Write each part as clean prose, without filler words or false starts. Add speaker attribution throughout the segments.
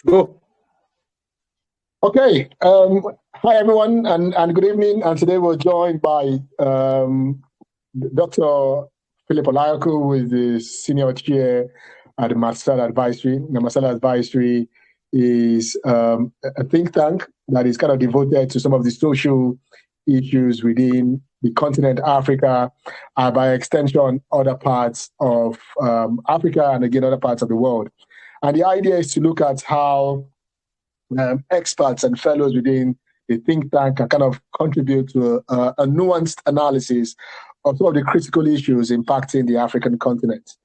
Speaker 1: Go. Okay. Hi, everyone, and good evening. And today we're joined by Dr. Philip Olayoku, who is the senior chair at the Marcel Advisory. The Marcel Advisory is a think tank that is kind of devoted to some of the social issues within the continent Africa, by extension, other parts of Africa, and again, other parts of the world. And the idea is to look at how experts and fellows within the think tank can kind of contribute to a nuanced analysis of some of the critical issues impacting the African continent.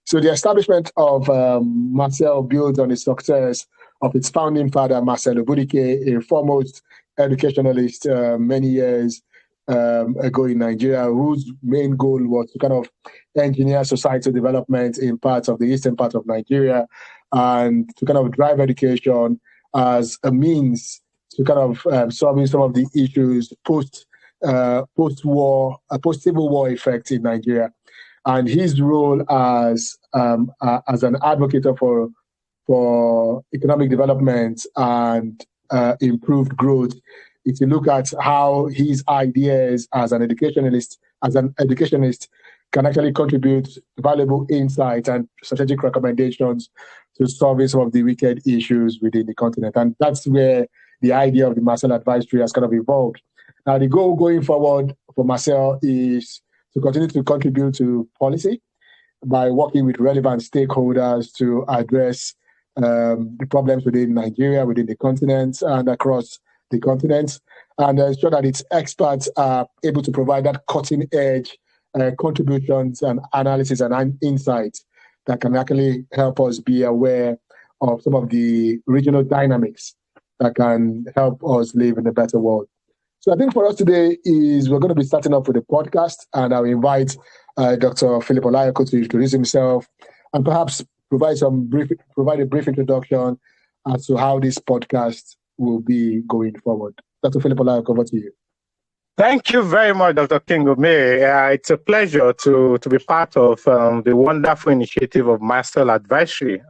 Speaker 1: So the establishment of Marcel builds on the success of its founding father, Marcel Advisory, a foremost educationalist many years ago in Nigeria, whose main goal was to kind of engineer societal development in parts of the eastern part of Nigeria and to kind of drive education as a means to kind of solving some of the issues post-war, post-civil war effect in Nigeria. And his role as an advocate for economic development and improved growth is to look at how his ideas as an educationalist can actually contribute valuable insight and strategic recommendations to solving some of the wicked issues within the continent. And that's where the idea of the Marcel Advisory has kind of evolved. Now, the goal going forward for Marcel is to continue to contribute to policy by working with relevant stakeholders to address the problems within Nigeria, within the continent, and across the continent, and ensure that its experts are able to provide that cutting-edge contributions and analysis and insights that can actually help us be aware of some of the regional dynamics that can help us live in a better world. So I think for us today is we're going to be starting off with a podcast, and I'll invite Dr. Philip Olayoku to introduce himself and perhaps provide a brief introduction as to how this podcast will be going forward. Dr. Philip Olayoku, over to you.
Speaker 2: Thank you very much, Dr. King Omeihe. It's a pleasure to be part of the wonderful initiative of Marcel Advisory.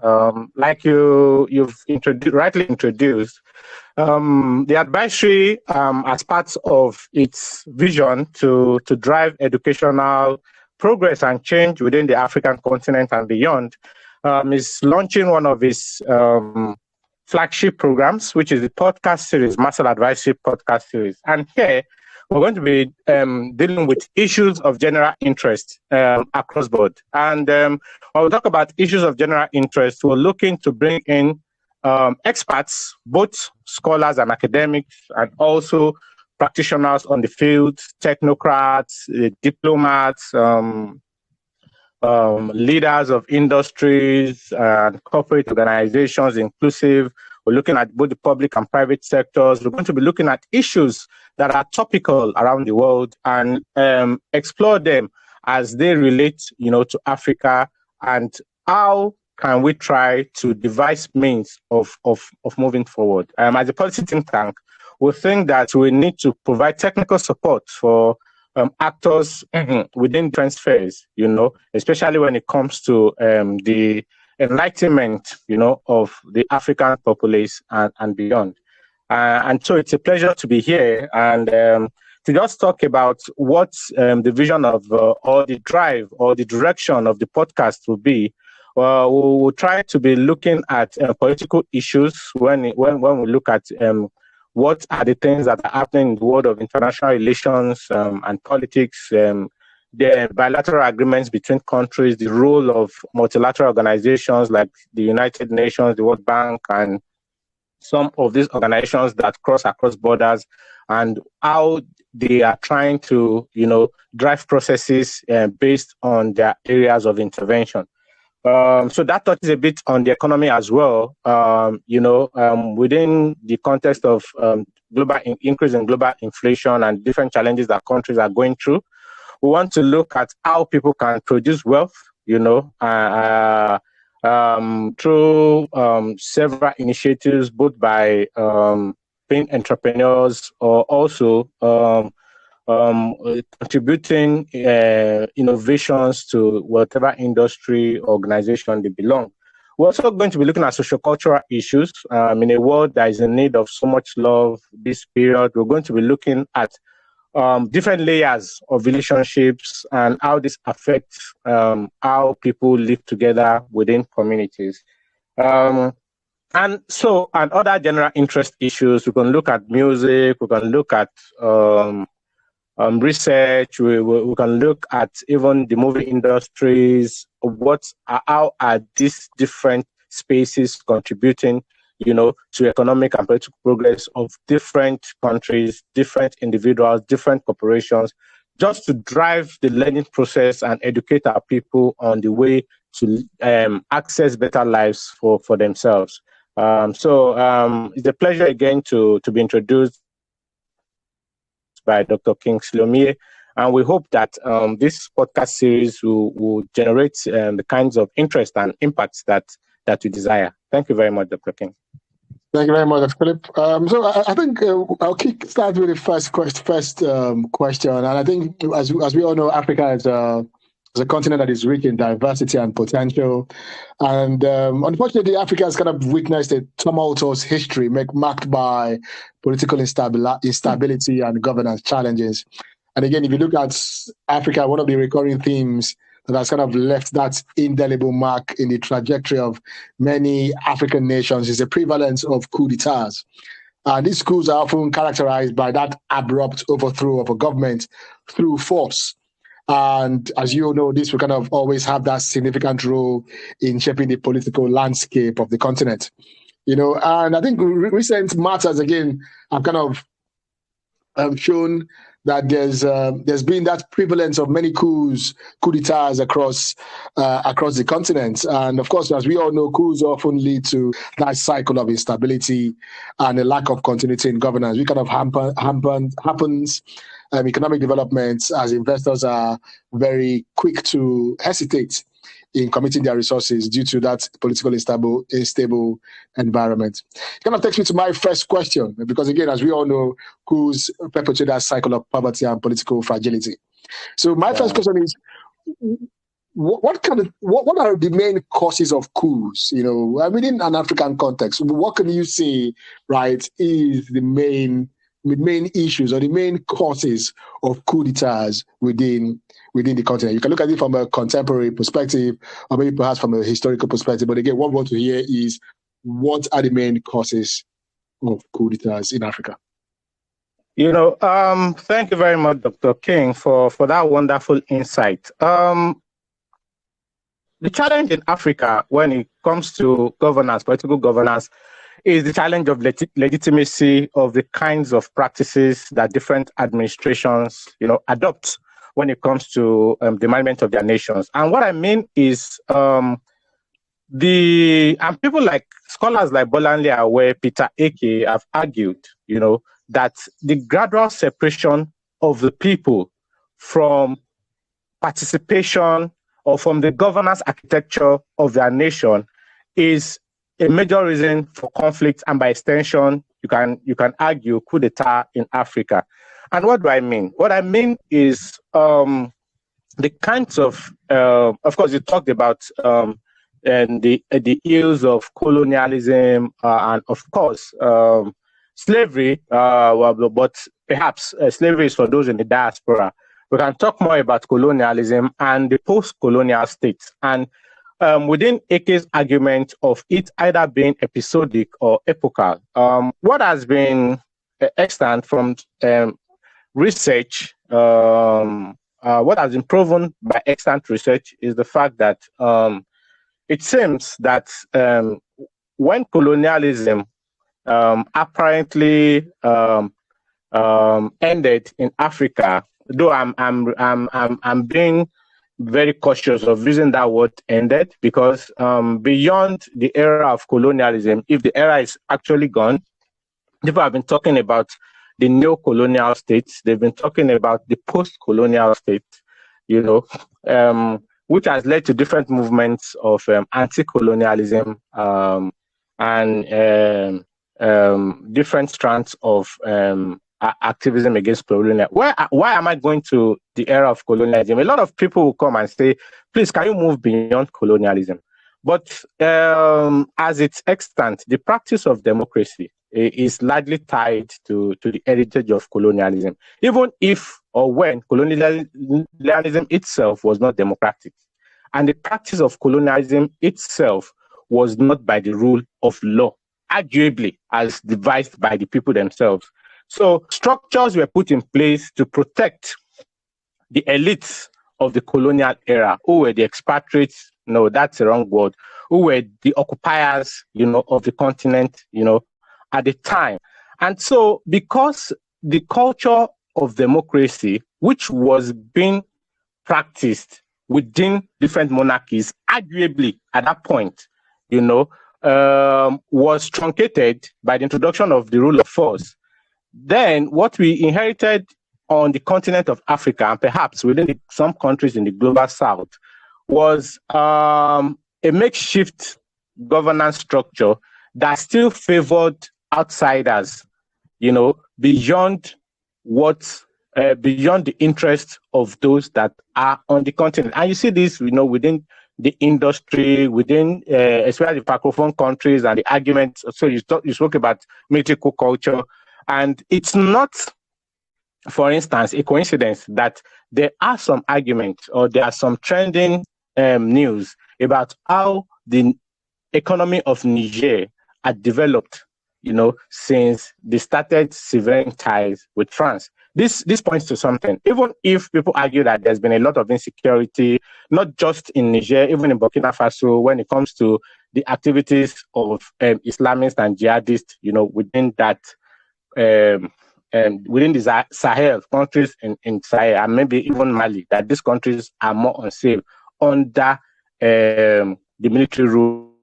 Speaker 2: Like you've rightly introduced, the advisory, as part of its vision to drive educational progress and change within the African continent and beyond, is launching one of its flagship programs, which is the podcast series, Marcel Advisory Podcast Series. And here, we're going to be dealing with issues of general interest across board. And when we talk about issues of general interest, we're looking to bring in experts, both scholars and academics, and also practitioners on the field, technocrats, diplomats, leaders of industries and corporate organizations, inclusive. We're looking at both the public and private sectors. We're going to be looking at issues that are topical around the world and explore them as they relate, to Africa, and how can we try to devise means of moving forward. As a policy think tank, we think that we need to provide technical support for actors within different spheres, especially when it comes to the enlightenment, of the African populace and beyond. And so it's a pleasure to be here and to just talk about what the vision of or the drive or the direction of the podcast will be. We'll try to be looking at political issues when we look at what are the things that are happening in the world of international relations and politics, the bilateral agreements between countries, the role of multilateral organizations like the United Nations, the World Bank, and some of these organizations that cross across borders, and how they are trying to, drive processes based on their areas of intervention. So that touches a bit on the economy as well, within the context of global increase in global inflation and different challenges that countries are going through. We want to look at how people can produce wealth, through several initiatives, both by being entrepreneurs or also contributing innovations to whatever industry organization they belong. We're also going to be looking at sociocultural issues in a world that is in need of so much love this period. We're going to be looking at different layers of relationships and how this affects how people live together within communities. And other general interest issues, we can look at music, we can look at research, we can look at even the movie industries, how are these different spaces contributing, to economic and political progress of different countries, different individuals, different corporations, just to drive the learning process and educate our people on the way to access better lives for themselves. It's a pleasure again to be introduced by Dr. Kingsley Omeihe, and we hope that this podcast series will generate the kinds of interest and impacts that we desire. Thank you very much, Dr. King.
Speaker 1: Thank you very much, Dr. Philip. So I think I'll start with the first question, and I think as we all know, Africa is a continent that is rich in diversity and potential. And unfortunately, Africa has kind of witnessed a tumultuous history marked by political instability and governance challenges. And again, if you look at Africa, one of the recurring themes that has kind of left that indelible mark in the trajectory of many African nations is the prevalence of coups d'etats. And these coups are often characterized by that abrupt overthrow of a government through force. And as you know, this will kind of always have that significant role in shaping the political landscape of the continent. And I think recent matters, again, have kind of shown that there's been that prevalence of many coups d'etats across the continent. And of course, as we all know, coups often lead to that cycle of instability and a lack of continuity in governance. It kind of happens economic developments as investors are very quick to hesitate in committing their resources due to that political unstable environment. It kind of takes me to my first question, because again, as we all know, coups perpetuate that cycle of poverty and political fragility. So my first question is, what are the main causes of coups? Within an African context, what can you say, right, is the main issues or the main causes of coups d'etats within the continent? You can look at it from a contemporary perspective, or maybe perhaps from a historical perspective. But again, what we want to hear is, what are the main causes of coups d'etats in Africa?
Speaker 2: Thank you very much, Dr. King, for that wonderful insight. The challenge in Africa when it comes to governance, political governance, is the challenge of legitimacy of the kinds of practices that different administrations, adopt when it comes to the management of their nations. And what I mean is people like scholars like Bolanle Awe, Peter Eke have argued, that the gradual separation of the people from participation or from the governance architecture of their nation is a major reason for conflict, and by extension, you can argue coup d'etat in Africa. And what do I mean? What I mean is the kinds of course, you talked about and the ills of colonialism and of course slavery. But perhaps slavery is for those in the diaspora. We can talk more about colonialism and the post-colonial states. And within Eke's argument of it either being episodic or epochal, what has been extant from research, what has been proven by extant research is the fact that it seems that when colonialism apparently ended in Africa, though I'm being very cautious of using that word ended, because beyond the era of colonialism, if the era is actually gone, people have been talking about the neo-colonial states. They've been talking about the post-colonial states, which has led to different movements of anti-colonialism and different strands of activism against colonialism. Why am I going to the era of colonialism? A lot of people will come and say, please, can you move beyond colonialism? But as it's extant, the practice of democracy is largely tied to the heritage of colonialism, even if or when colonialism itself was not democratic. And the practice of colonialism itself was not by the rule of law, arguably as devised by the people themselves. So structures were put in place to protect the elites of the colonial era, who were the expatriates, no, that's the wrong word, who were the occupiers, of the continent, at the time. And so because the culture of democracy, which was being practiced within different monarchies, arguably at that point, was truncated by the introduction of the rule of force, then what we inherited on the continent of Africa, and perhaps within some countries in the global south, was a makeshift governance structure that still favored outsiders, beyond the interests of those that are on the continent. And you see this, within the industry, within especially the Francophone countries, and the arguments. So you spoke about military coup culture, and it's not, for instance, a coincidence that there are some arguments or there are some trending news about how the economy of Niger had developed, since they started severing ties with France. This points to something. Even if people argue that there's been a lot of insecurity, not just in Niger, even in Burkina Faso, when it comes to the activities of Islamists and jihadists, within that, within the Sahel countries in Sahel, and maybe even Mali, that these countries are more unsafe under the military rule,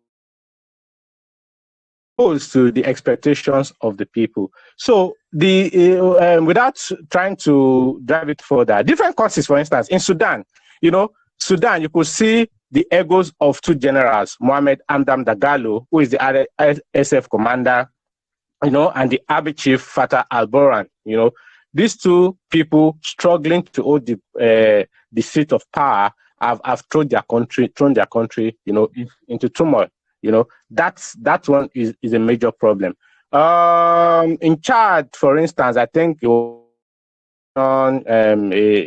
Speaker 2: to the expectations of the people. So without trying to drive it further, different causes, for instance, in Sudan, Sudan, you could see the egos of two generals, Mohammed Hamdan Dagalo, who is the RSF commander, and the army chief Fatah al-Burhan. These two people struggling to hold the seat of power have thrown their country, into turmoil. That one is a major problem. In Chad, for instance, I think a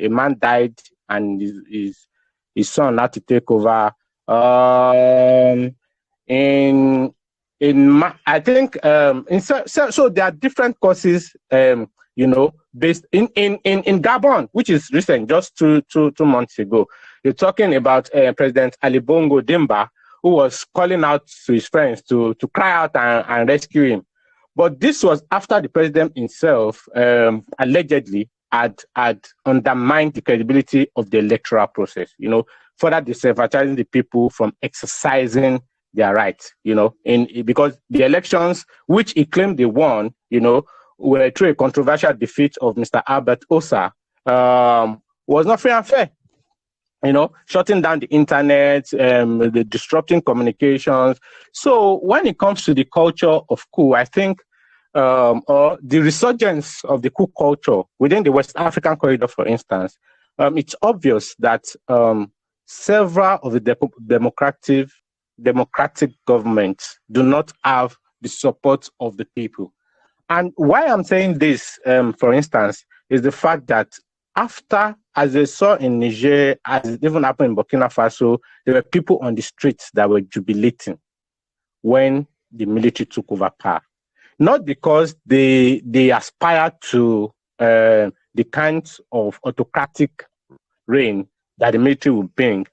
Speaker 2: man died and his son had to take over. I think so there are different causes, based in Gabon, which is recent, just two months ago. You're talking about President Ali Bongo Dimba, who was calling out to his friends to cry out and rescue him. But this was after the president himself allegedly had undermined the credibility of the electoral process, further disenfranchising the people from exercising their rights, because the elections, which he claimed they won, were through a controversial defeat of Mr. Albert Osa, was not free and fair. Shutting down the internet, the disrupting communications. So when it comes to the culture of coup, I think, or the resurgence of the coup culture within the West African corridor, for instance, it's obvious that several of the democratic governments do not have the support of the people. And why I'm saying this, for instance, is the fact that after, as they saw in Niger, as it even happened in Burkina Faso, there were people on the streets that were jubilating when the military took over power. Not because they aspired to the kinds of autocratic reign that the military would bring,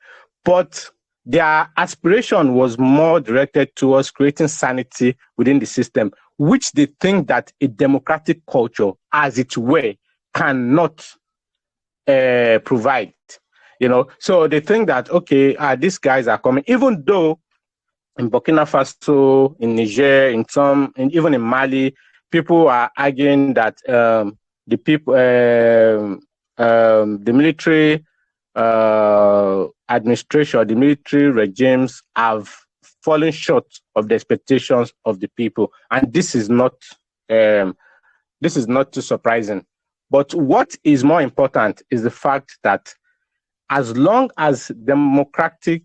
Speaker 2: but their aspiration was more directed towards creating sanity within the system, which they think that a democratic culture, as it were, cannot provide. So they think that, okay, these guys are coming, even though in Burkina Faso, in Niger, even in Mali, people are arguing that the people, the military administration, the military regimes have fallen short of the expectations of the people, and this is not too surprising. But what is more important is the fact that as long as democratic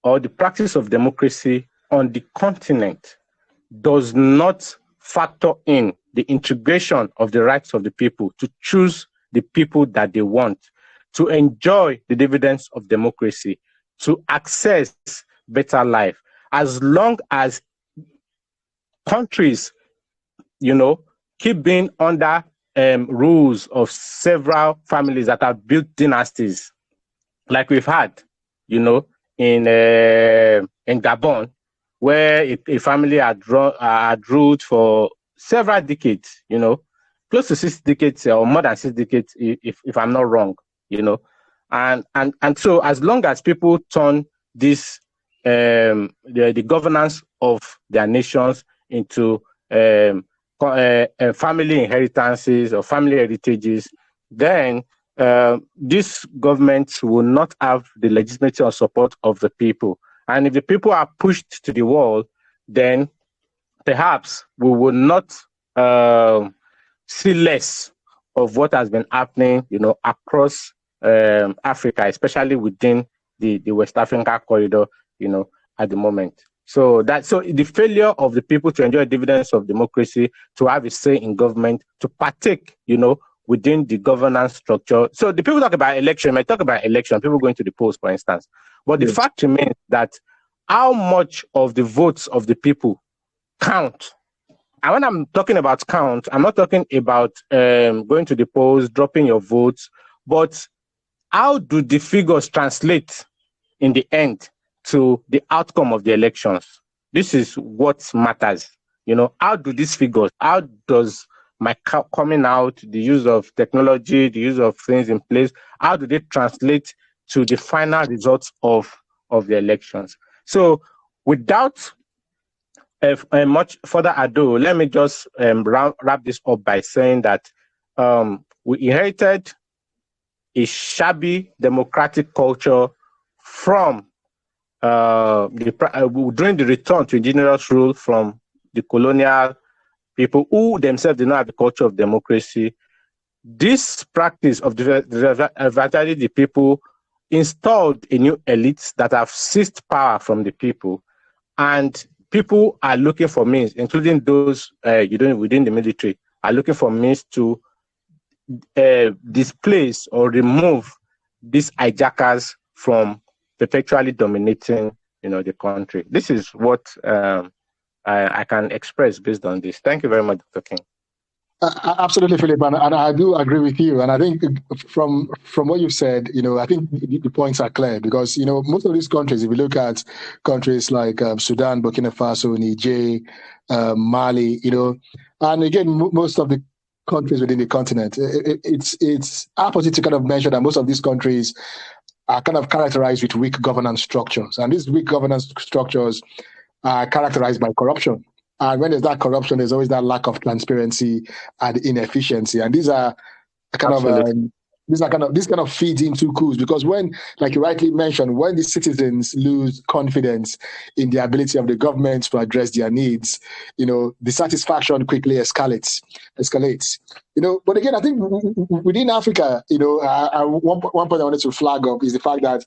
Speaker 2: or the practice of democracy on the continent does not factor in the integration of the rights of the people to choose the people that they want, to enjoy the dividends of democracy, to access better life. As long as countries, keep being under rules of several families that have built dynasties, like we've had, in Gabon, where a family had ruled for several decades, close to 6 decades or more than 6 decades, if I'm not wrong, and so as long as people turn this the governance of their nations into family inheritances or family heritages, then these governments will not have the legitimacy or support of the people. And if the people are pushed to the wall, then perhaps we will not see less of what has been happening, across Africa, especially within the West African corridor, at the moment. So the failure of the people to enjoy dividends of democracy, to have a say in government, to partake, within the governance structure. So the people talk about election, might talk about election, people going to the polls, for instance. But the fact remains that how much of the votes of the people count. And when I'm talking about count, I'm not talking about going to the polls, dropping your votes, but how do the figures translate in the end to the outcome of the elections? This is what matters. How do these figures, how does my coming out, the use of technology, the use of things in place, how do they translate to the final results of the elections? So without much further ado, let me just wrap this up by saying that we inherited a shabby democratic culture from during the return to indigenous rule from the colonial people who themselves did not have the culture of democracy. This practice of dividing the people installed a new elite that have seized power from the people, and people are looking for means, including those within the military, are looking for means to displace or remove these hijackers from perpetually dominating, the country. This is what I can express based on this. Thank you very much, Dr. King.
Speaker 1: Absolutely, Philip, and I do agree with you. And I think from what you've said, I think the points are clear because, most of these countries, if you look at countries like Sudan, Burkina Faso, Niger, Mali, and again, most of the countries within the continent, it's opposite to kind of mention that most of these countries are kind of characterized with weak governance structures. And these weak governance structures are characterized by corruption. And when there's that corruption, there's always that lack of transparency and inefficiency. And these are kind of feeds into coups because when, like you rightly mentioned, when the citizens lose confidence in the ability of the government to address their needs, dissatisfaction quickly escalates. But again, I think within Africa, one point I wanted to flag up is the fact that,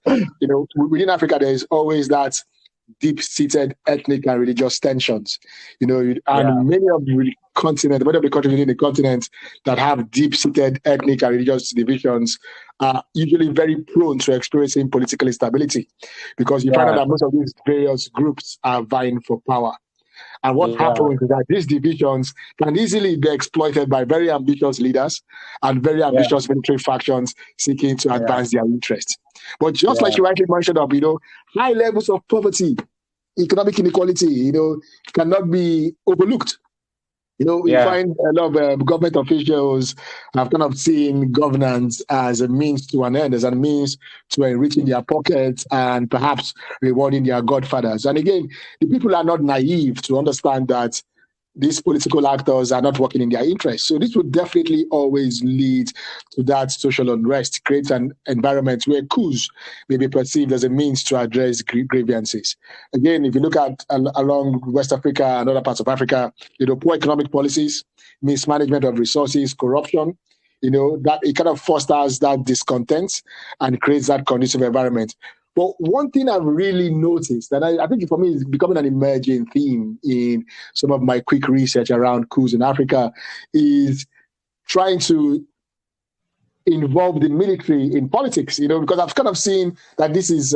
Speaker 1: within Africa, there is always that deep-seated ethnic and religious tensions, many of the continent, many of the countries within the continent that have deep-seated ethnic and religious divisions are usually very prone to experiencing political instability because you find out that most of these various groups are vying for power. And what happens is that these divisions can easily be exploited by very ambitious leaders and very ambitious military factions seeking to advance their interests. But just like you rightly mentioned up, high levels of poverty, economic inequality, cannot be overlooked. We find a lot of government officials have kind of seen governance as a means to an end, as a means to enriching their pockets and perhaps rewarding their godfathers. And again, the people are not naive to understand that these political actors are not working in their interest. So this would definitely always lead to that social unrest, create an environment where coups may be perceived as a means to address grievances. Again, if you look at along West Africa and other parts of Africa, poor economic policies, mismanagement of resources, corruption, that it kind of fosters that discontent and creates that conducive environment But one thing I've really noticed, and I think for me is becoming an emerging theme in some of my quick research around coups in Africa, is trying to involve the military in politics, because I've kind of seen that this is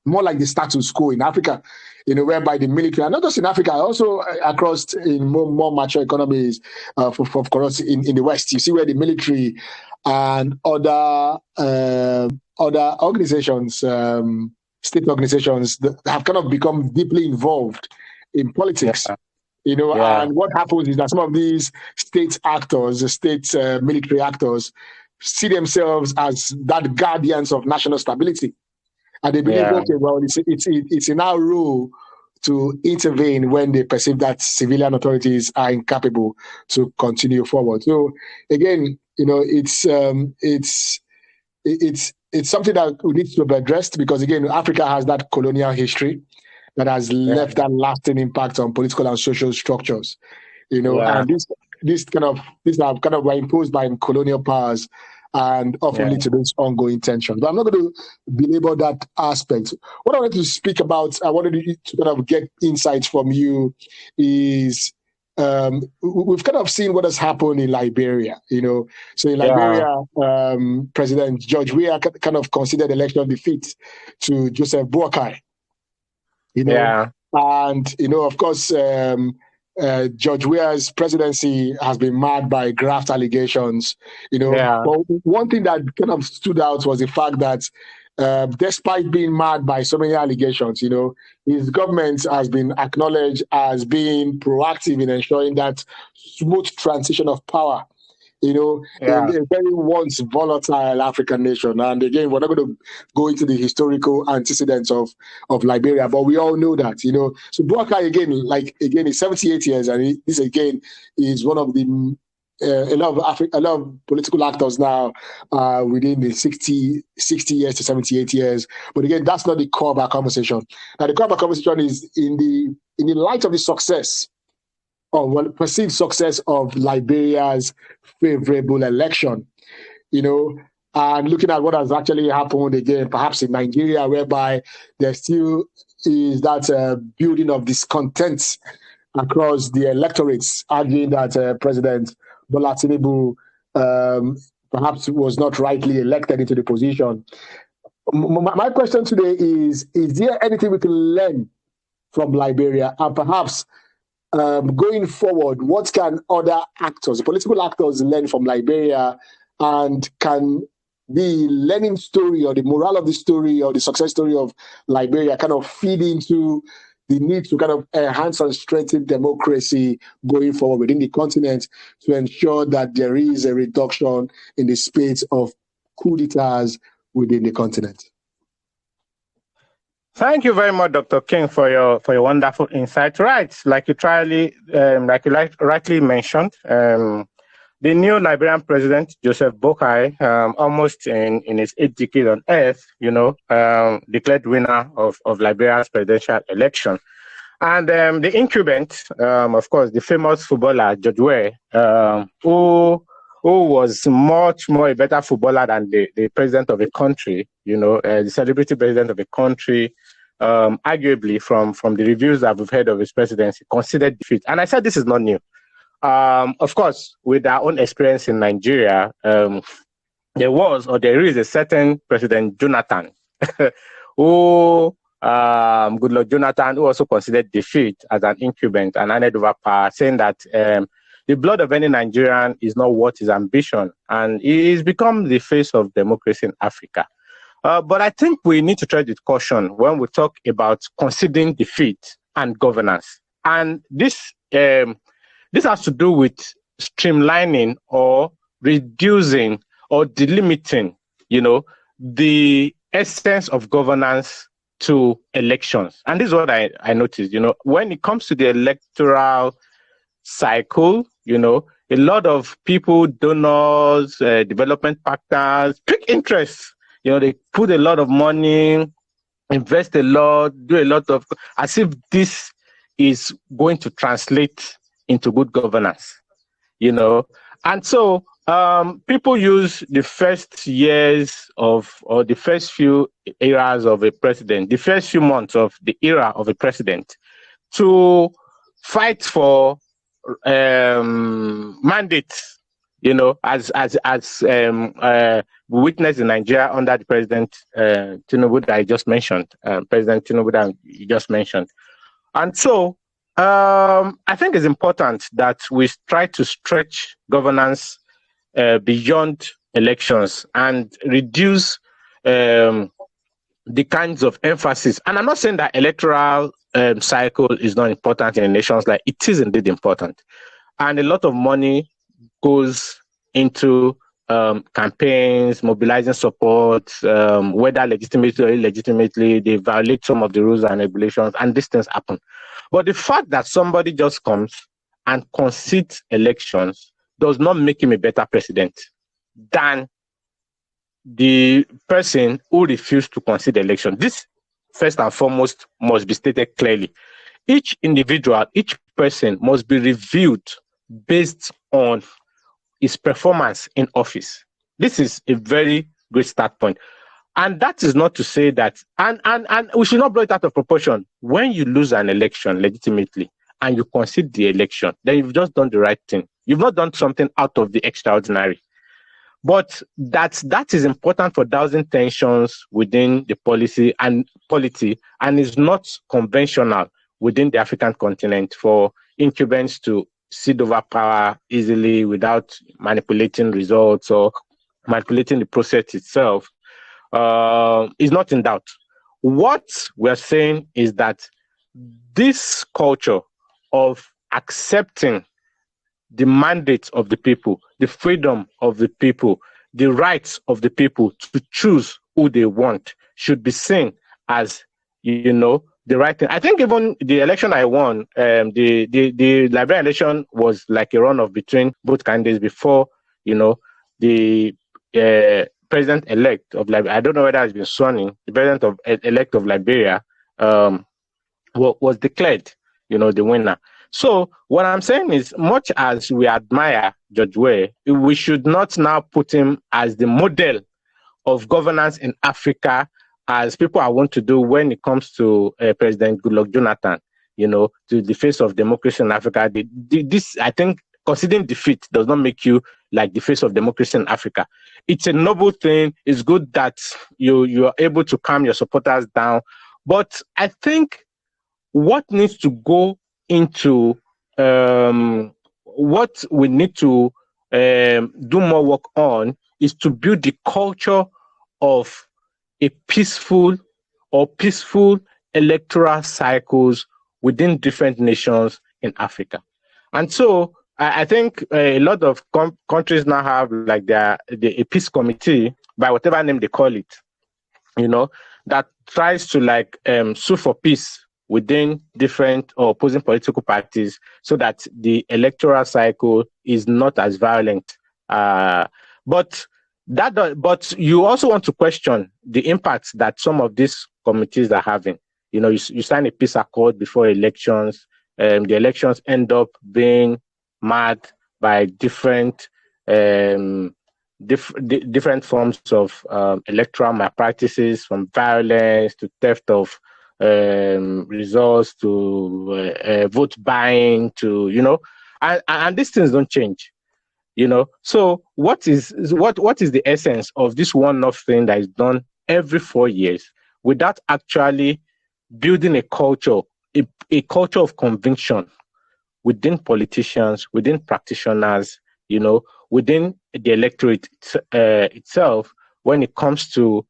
Speaker 1: more like the status quo in Africa, whereby the military, and not just in Africa, also across in more mature economies, of course, in the West, you see where the military and other organizations, state organizations, that have kind of become deeply involved in politics. And what happens is that some of these state actors, state military actors, see themselves as that guardians of national stability. And they believe, okay, well, it's in our role to intervene when they perceive that civilian authorities are incapable to continue forward. So again, it's something that we need to be addressed, because again, Africa has that colonial history that has left that lasting impact on political and social structures. And these are kind of imposed by colonial powers, and often lead to those ongoing tensions. But I'm not going to belabor that aspect. What I wanted to speak about, I wanted to kind of get insights from you, is we've kind of seen what has happened in Liberia. So in Liberia, President George Weah kind of considered election defeat to Joseph Boakai. And of course, George Weah's presidency has been marred by graft allegations. But one thing that kind of stood out was the fact that despite being marred by so many allegations, his government has been acknowledged as being proactive in ensuring that smooth transition of power, in a very once volatile African nation. And again, we're not going to go into the historical antecedents of Liberia, but we all know that, So Boakai, again, is 78 years, and this again is one of the a lot of political actors now within the 60 years to 78 years. But again, that's not the core of our conversation. Now, the core of our conversation is in the light of the success, or perceived success, of Liberia's favorable election, and looking at what has actually happened again, perhaps in Nigeria, whereby there still is that building of discontent across the electorates, arguing that President Bola Tinubu perhaps was not rightly elected into the position. My question today is there anything we can learn from Liberia, and perhaps going forward, what can other actors, political actors, learn from Liberia, and can the learning story or the morale of the story or the success story of Liberia kind of feed into the need to kind of enhance and strengthen democracy going forward within the continent, to ensure that there is a reduction in the spate of coup d'etats within the continent?
Speaker 2: Thank you very much, Dr. King, for your wonderful insight. Right, like you rightly mentioned, the new Liberian president, Joseph Boakai, almost in his 8th decade on earth, declared winner of Liberia's presidential election. And the incumbent, of course, the famous footballer, George Weah, who was much more a better footballer than the president of a country, the celebrity president of a country, arguably from the reviews that we've heard of his presidency, considered defeat. And I said this is not new. Of course, with our own experience in Nigeria, there is a certain President Jonathan, who, Goodluck Jonathan, who also considered defeat as an incumbent and handed over power, saying that the blood of any Nigerian is not worth his ambition, and he's become the face of democracy in Africa. But I think we need to tread with caution when we talk about conceding defeat and governance. And this has to do with streamlining or reducing or delimiting, the essence of governance to elections. And this is what I noticed, when it comes to the electoral cycle, a lot of people, donors, development partners, pick interest. They put a lot of money, invest a lot, do a lot of, as if this is going to translate into good governance, And so People use the first years of, or the first few eras of a president, the first few months of the era of a president, to fight for mandates. You know, as we witnessed in Nigeria under the President Tinubu that I just mentioned, President Tinubu that you just mentioned. And so I think it's important that we try to stretch governance beyond elections and reduce the kinds of emphasis. And I'm not saying that electoral cycle is not important in nations, like it is indeed important. And a lot of money goes into campaigns, mobilizing support, whether legitimately or illegitimately, they violate some of the rules and regulations, and these things happen. But the fact that somebody just comes and concedes elections does not make him a better president than the person who refused to concede election. This, first and foremost, must be stated clearly. Each individual, each person must be reviewed based on his performance in office. This is a very great start point. And that is not to say that, and we should not blow it out of proportion. When you lose an election legitimately and you concede the election, then you've just done the right thing. You've not done something out of the extraordinary. But that is important for dousing tensions within the policy and polity, and is not conventional within the African continent for incumbents to cede over power easily without manipulating results or manipulating the process itself. Is not in doubt. What we're saying is that this culture of accepting the mandate of the people, the freedom of the people, the rights of the people to choose who they want should be seen as, the right thing. I think even the election I won, the Liberia election was like a runoff between both candidates before, the president-elect of Liberia, I don't know whether it's been sworn in, the president-elect of Liberia was declared, the winner. So what I'm saying is, much as we admire George Weah, we should not now put him as the model of governance in Africa, as people are want to do when it comes to President Goodluck Jonathan, to the face of democracy in Africa. This, I think, conceding defeat does not make you like the face of democracy in Africa. It's a noble thing. It's good that you are able to calm your supporters down. But I think what needs to go into what we need to do more work on is to build the culture of a peaceful electoral cycles within different nations in Africa. And so I think a lot of countries now have like a peace committee, by whatever name they call it, that tries to sue for peace within different or opposing political parties, so that the electoral cycle is not as violent. But you also want to question the impacts that some of these committees are having. You sign a peace accord before elections. The elections end up being marked by different forms of electoral malpractices, from violence to theft of results to vote buying to and these things don't change. So what is the essence of this one-off thing that is done every 4 years without actually building a culture of conviction within politicians, within practitioners, within the electorate itself, when it comes to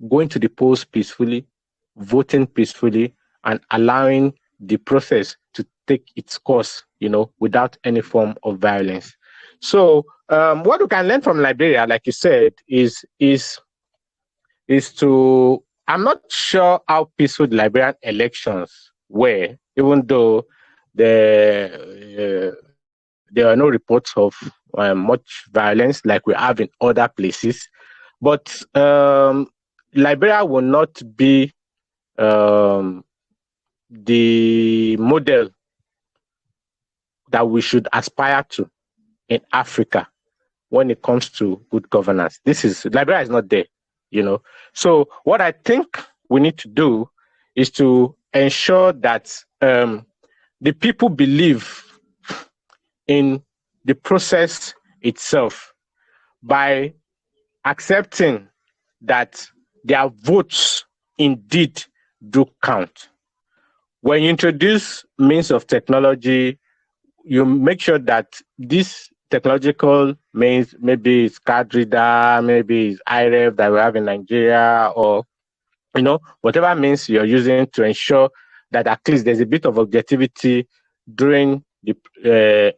Speaker 2: going to the polls peacefully, voting peacefully, and allowing the process to take its course, without any form of violence. So what we can learn from Liberia, like you said, is to, I'm not sure how peaceful the Liberian elections were, even though there are no reports of much violence like we have in other places. But Liberia will not be the model that we should aspire to in Africa. when it comes to good governance. Liberia is not there, So what I think we need to do is to ensure that the people believe in the process itself by accepting that their votes indeed do count. When you introduce means of technology, you make sure that this technological means, maybe it's card reader, maybe it's IREF that we have in Nigeria, or whatever means you're using to ensure that at least there's a bit of objectivity during the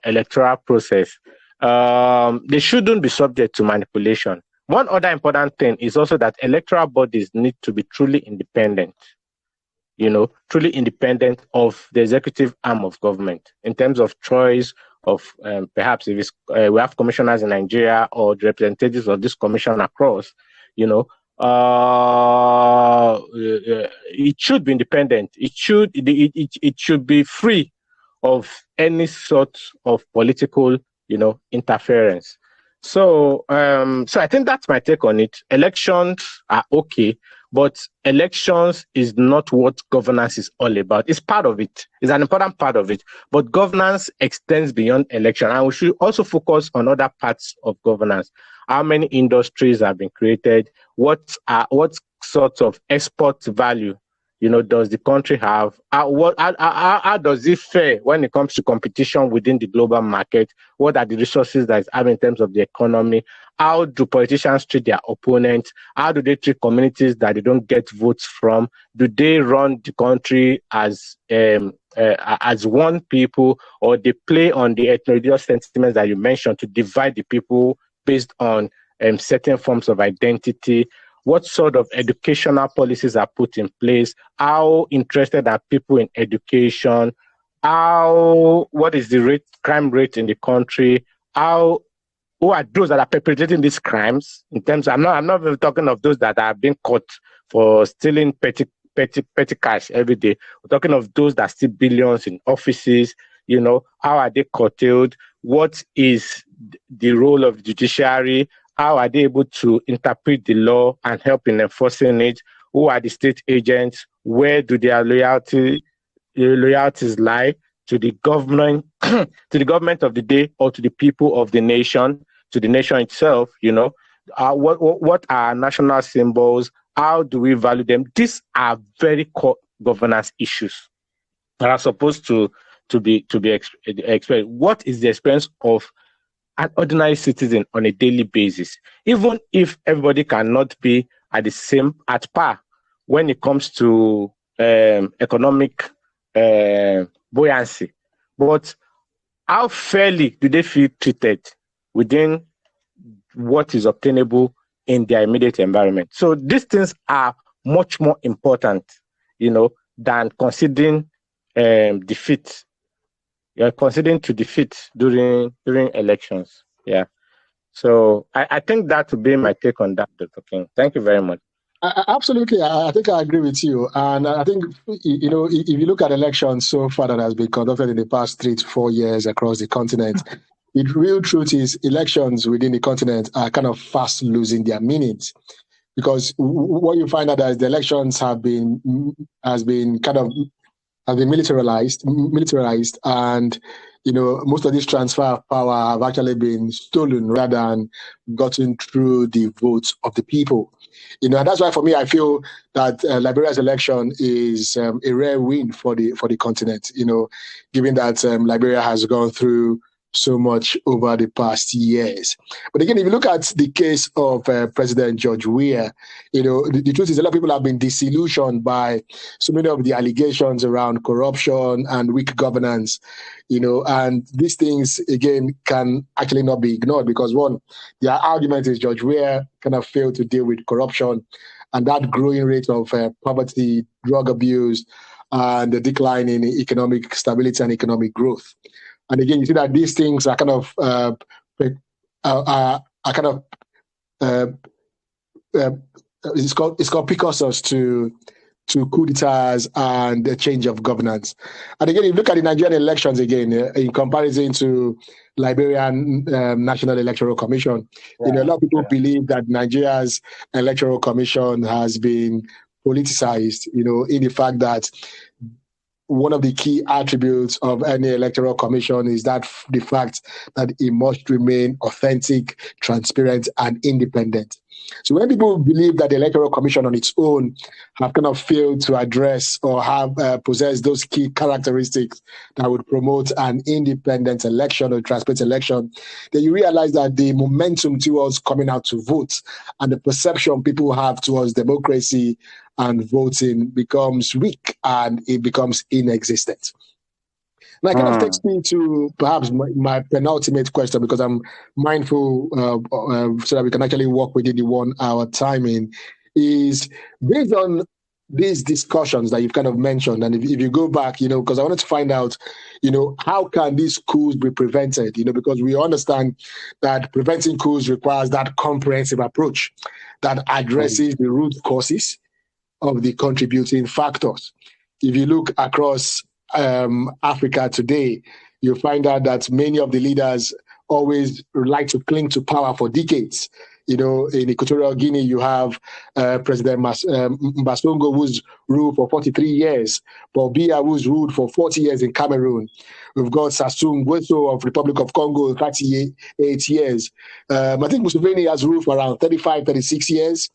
Speaker 2: electoral process. They shouldn't be subject to manipulation. One other important thing is also that electoral bodies need to be truly independent, truly independent of the executive arm of government in terms of choice of perhaps if we have commissioners in Nigeria or the representatives of this commission across, it should be independent. It should be free of any sort of political, interference. So I think that's my take on it. Elections are okay, but elections is not what governance is all about. It's part of it. It's an important part of it. But governance extends beyond election, and we should also focus on other parts of governance. How many industries have been created? What sorts of export value, does the country have? How does it fare when it comes to competition within the global market? What are the resources that it have in terms of the economy? How do politicians treat their opponents? How do they treat communities that they don't get votes from? Do they run the country as one people, or they play on the ethno-religious sentiments that you mentioned to divide the people based on certain forms of identity? What sort of educational policies are put in place? How interested are people in education? What is the crime rate in the country? Who are those that are perpetrating these crimes? In terms, I'm not even talking of those that are being caught for stealing petty cash every day. We're talking of those that steal billions in offices. How are they curtailed? What is the role of the judiciary? How are they able to interpret the law and help in enforcing it? Who are the state agents? Where do their loyalties lie? To the government, to the government of the day, or to the people of the nation, to the nation itself? What are national symbols? How do we value them? These are very core governance issues that are supposed to be experienced. What is the experience of an ordinary citizen on a daily basis, even if everybody cannot be at par when it comes to economic buoyancy? But how fairly do they feel treated within what is obtainable in their immediate environment? So these things are much more important, than considering defeat. You're considering to defeat during elections. Yeah. So I think that would be my take on that, Dr. King. Thank you very much.
Speaker 1: Absolutely. I think I agree with you. And I think, if you look at elections so far that has been conducted in the past 3 to 4 years across the continent, the real truth is elections within the continent are kind of fast losing their meanings. Because what you find out is the elections have been militarized, and most of this transfer of power have actually been stolen rather than gotten through the votes of the people. And that's why for me I feel that Liberia's election is a rare win for the continent. Given that Liberia has gone through so much over the past years. But again, if you look at the case of President George Weah, the truth is a lot of people have been disillusioned by so many of the allegations around corruption and weak governance, and these things, again, can actually not be ignored because, one, their argument is George Weah kind of failed to deal with corruption and that growing rate of poverty, drug abuse, and the decline in economic stability and economic growth. And again, you see that these things are kind of it's called precursors to to coup d'etats and the change of governance. And again, if you look at the Nigerian elections again, in comparison to Liberian National Electoral Commission, a lot of people believe that Nigeria's Electoral Commission has been politicized, in the fact that one of the key attributes of any electoral commission is that the fact that it must remain authentic, transparent, and independent. So when people believe that the electoral commission on its own have kind of failed to address or have possessed those key characteristics that would promote an independent election or transparent election, then you realize that the momentum towards coming out to vote and the perception people have towards democracy and voting becomes weak and it becomes inexistent. And that kind of takes me to perhaps my penultimate question, because I'm mindful so that we can actually work within the 1 hour timing, is based on these discussions that you've kind of mentioned. And if you go back, because I wanted to find out, how can these coups be prevented? Because we understand that preventing coups requires that comprehensive approach that addresses the root causes of the contributing factors. If you look across Africa today, you find out that many of the leaders always like to cling to power for decades. In Equatorial Guinea, you have President Mbasongo, who's ruled for 43 years, Paul Biya, who's ruled for 40 years in Cameroon. We've got Sassou Nguesso of Republic of Congo, 38 years. I think Museveni has ruled for around 35, 36 years.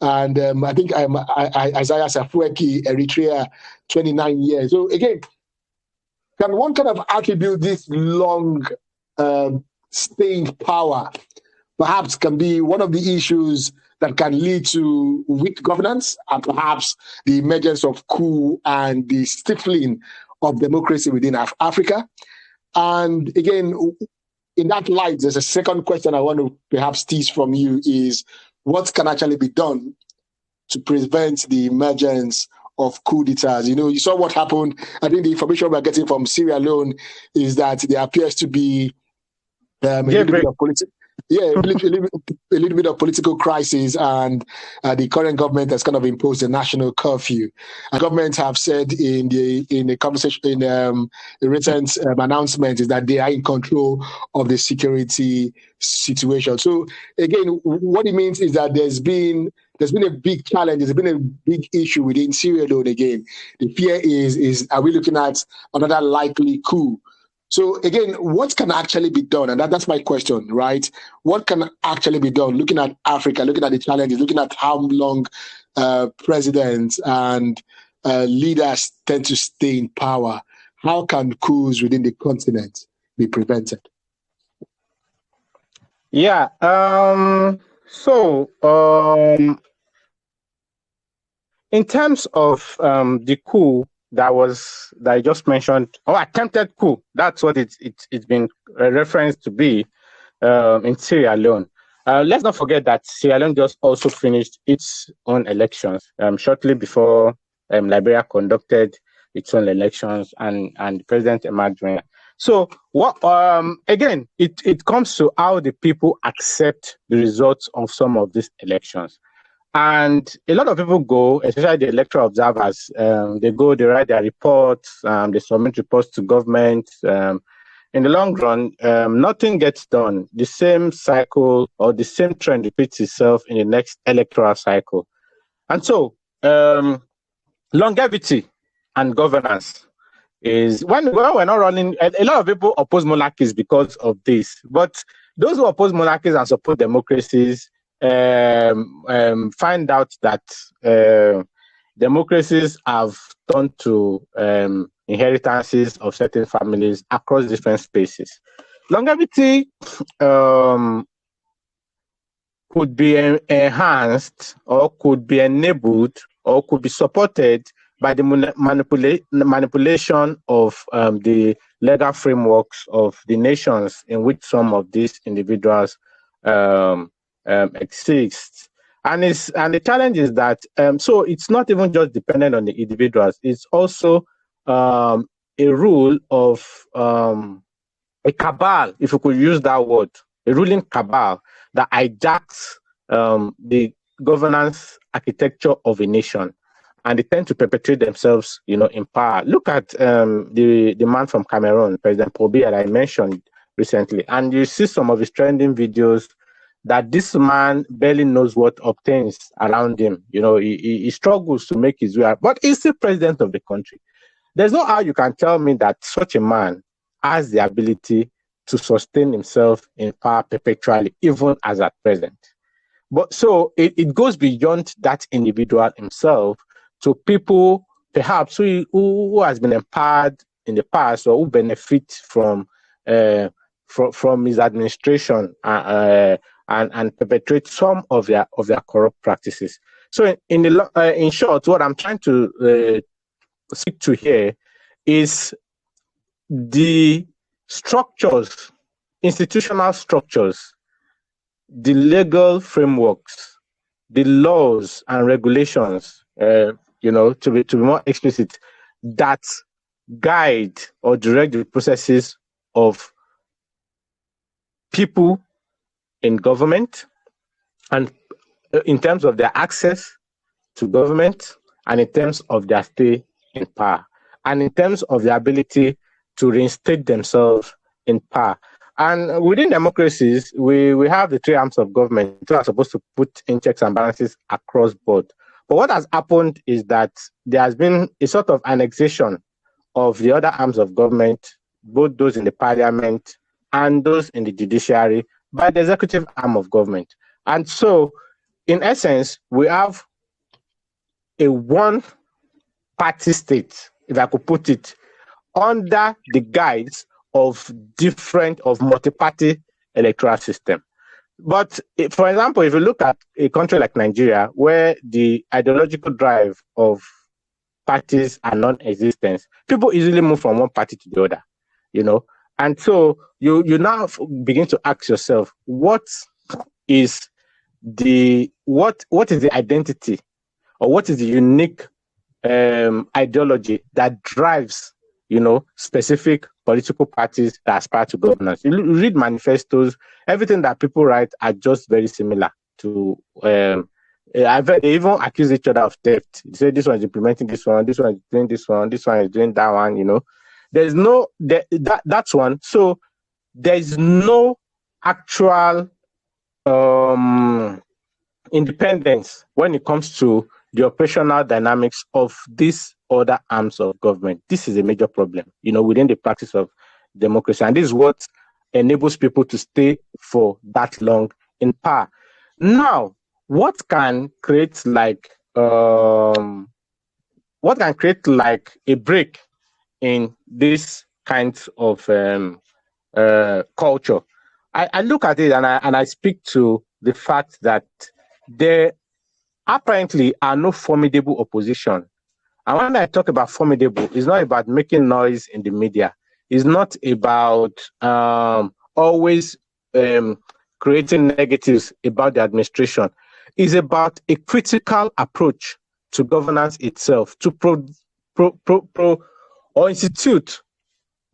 Speaker 1: And I think Isaiah Afwerki, Eritrea, 29 years. So again, can one kind of attribute this long staying power perhaps can be one of the issues that can lead to weak governance and perhaps the emergence of coup and the stifling of democracy within Africa? And again, in that light, there's a second question I want to perhaps tease from you is, what can actually be done to prevent the emergence of coup d'etats? You saw what happened. I think the information we're getting from Sierra Leone is that there appears to be a little bit of political crisis, and the current government has kind of imposed a national curfew. And governments have said in a conversation, in a recent announcement, is that they are in control of the security situation. So again, what it means is that there's been a big challenge, there's been a big issue within Sierra Leone again. The fear is are we looking at another likely coup? So again, what can actually be done? And that's my question, right? What can actually be done? Looking at Africa, looking at the challenges, looking at how long presidents and leaders tend to stay in power, how can coups within the continent be prevented?
Speaker 2: Yeah. In terms of the coup that I just mentioned, or attempted coup, that's what it's been referenced to be in Sierra Leone. Let's not forget that Sierra Leone just also finished its own elections shortly before Liberia conducted its own elections, and the president emerged. So what again, it comes to how the people accept the results of some of these elections. And a lot of people go, especially the electoral observers, they write their reports, they submit reports to government. In the long run, nothing gets done. The same cycle or the same trend repeats itself in the next electoral cycle. And so, longevity and governance is, when we're not running, a lot of people oppose monarchies because of this. But those who oppose monarchies and support democracies find out that democracies have turned to inheritances of certain families across different spaces. Longevity could be enhanced, or could be enabled, or could be supported by the manipulation of the legal frameworks of the nations in which some of these individuals exists. And the challenge is that so it's not even just dependent on the individuals, it's also a rule of a cabal, if you could use that word, a ruling cabal that hijacks the governance architecture of a nation, and they tend to perpetuate themselves, in power. Look at the man from Cameroon, President Paul Biya, that I mentioned recently, and you see some of his trending videos that this man barely knows what obtains around him. He struggles to make his way out, but he's still president of the country. There's no how you can tell me that such a man has the ability to sustain himself in power perpetually, even as at present. But so it goes beyond that individual himself to people perhaps who has been empowered in the past, or who benefit from his administration and perpetrate some of their corrupt practices. So in short, what I'm trying to seek to here is the structures, institutional structures, the legal frameworks, the laws and regulations, to be more explicit, that guide or direct the processes of people in government, and in terms of their access to government, and in terms of their stay in power, and in terms of their ability to reinstate themselves in power. And within democracies, we have the three arms of government that are supposed to put in checks and balances across board. But what has happened is that there has been a sort of annexation of the other arms of government, both those in the parliament and those in the judiciary, by the executive arm of government. And so, in essence, we have a one-party state, if I could put it, under the guise of multi-party electoral system. But for example, if you look at a country like Nigeria, where the ideological drive of parties are non-existent, people easily move from one party to the other, And so you now begin to ask yourself, what is the identity, or what is the unique ideology that drives specific political parties that aspire to governance? You read manifestos, everything that people write are just very similar to. They even accuse each other of theft. They say this one is implementing this one is doing this one is doing that one. There's no that's one. So there's no actual independence when it comes to the operational dynamics of these other arms of government. This is a major problem, within the practice of democracy. And this is what enables people to stay for that long in power. Now, what can create like a break in this kind of culture? I look at it and I speak to the fact that there apparently are no formidable opposition. And when I talk about formidable, it's not about making noise in the media. It's not about always creating negatives about the administration. It's about a critical approach to governance itself, to or institute,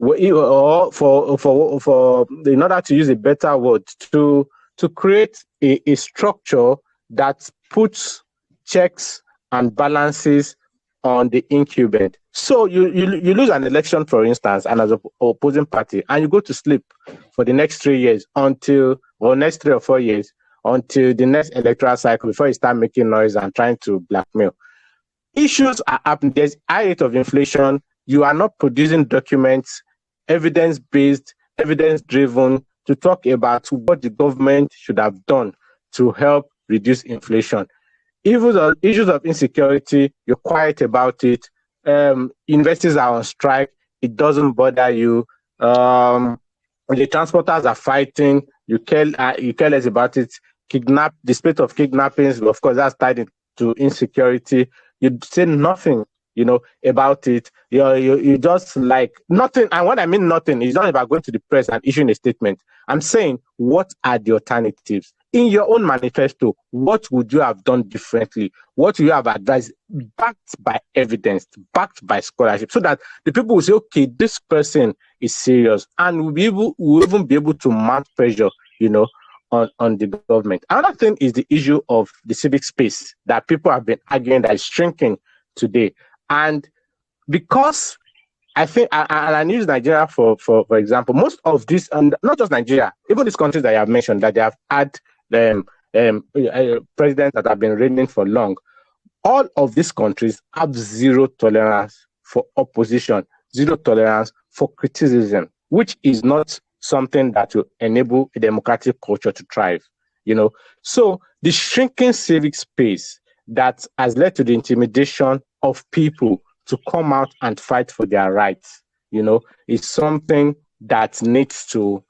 Speaker 2: or for in order to use a better word, to create a structure that puts checks and balances on the incumbent. So you lose an election, for instance, and as an opposing party, and you go to sleep for the next 3 years next 3 or 4 years, until the next electoral cycle, before you start making noise and trying to blackmail. Issues are happening. There's high rate of inflation. You are not producing documents, evidence-based, evidence-driven, to talk about what the government should have done to help reduce inflation. Issues of insecurity, you're quiet about it. Investors are on strike. It doesn't bother you. The transporters are fighting. You care less about it. The spate of kidnappings, of course, that's tied into insecurity. You say nothing, about it. You just like nothing. And when I mean nothing, it's not about going to the press and issuing a statement. I'm saying, what are the alternatives? In your own manifesto, what would you have done differently? What would you have advised, backed by evidence, backed by scholarship, so that the people will say, okay, this person is serious, and we'll even be able to mount pressure, on the government. Another thing is the issue of the civic space that people have been arguing that is shrinking today. And because I think, and I use Nigeria for example, most of this, and not just Nigeria, even these countries that you have mentioned, that they have had presidents that have been reigning for long, all of these countries have zero tolerance for opposition, zero tolerance for criticism, which is not something that will enable a democratic culture to thrive. So the shrinking civic space that has led to the intimidation of people to come out and fight for their rights, is something that needs to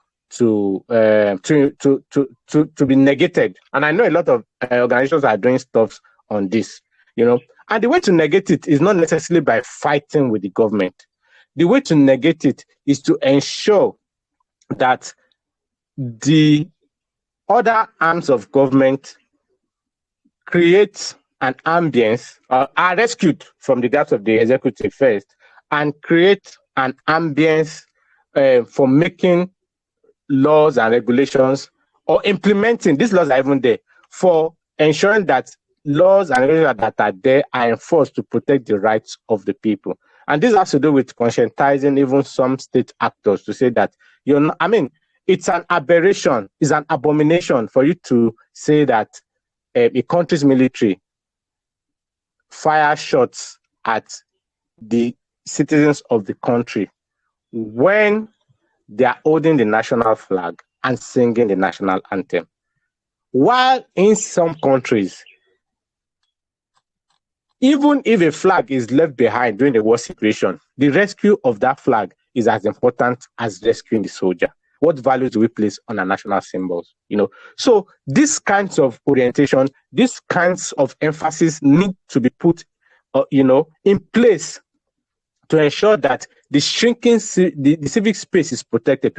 Speaker 2: be negated. And I know a lot of organizations are doing stuff on this, and the way to negate it is not necessarily by fighting with the government. The way to negate it is to ensure that the other arms of government create an ambience, are rescued from the depths of the executive first, and create an ambience for making laws and regulations, or implementing these laws are even there, for ensuring that laws and regulations that are there are enforced to protect the rights of the people. And this has to do with conscientizing even some state actors to say that, it's an aberration, it's an abomination for you to say that a country's military fire shots at the citizens of the country when they are holding the national flag and singing the national anthem. While in some countries, even if a flag is left behind during the war situation, the rescue of that flag is as important as rescuing the soldier. What values do we place on our national symbols? So these kinds of orientation, these kinds of emphasis need to be put, in place to ensure that the shrinking the civic space is protected.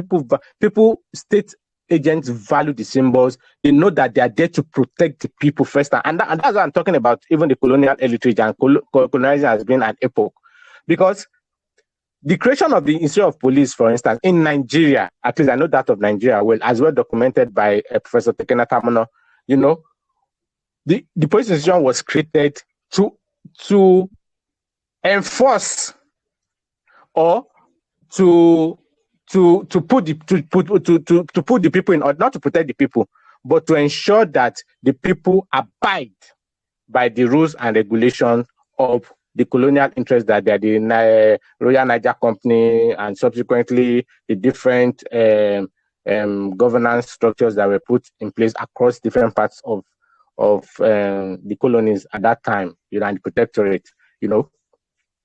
Speaker 2: People, state agents value the symbols. They know that they are there to protect the people first, and that's what I'm talking about. Even the colonial heritage and colonizing has been an epoch, because the creation of the Institute of Police, for instance, in Nigeria, at least I know that of Nigeria well, as well documented by Professor Tekena Tamono, the police institution was created to enforce, or to put the people in order, not to protect the people, but to ensure that the people abide by the rules and regulations of the colonial interests that they are the Royal Niger Company, and subsequently the different governance structures that were put in place across different parts of the colonies at that time, and the protectorate,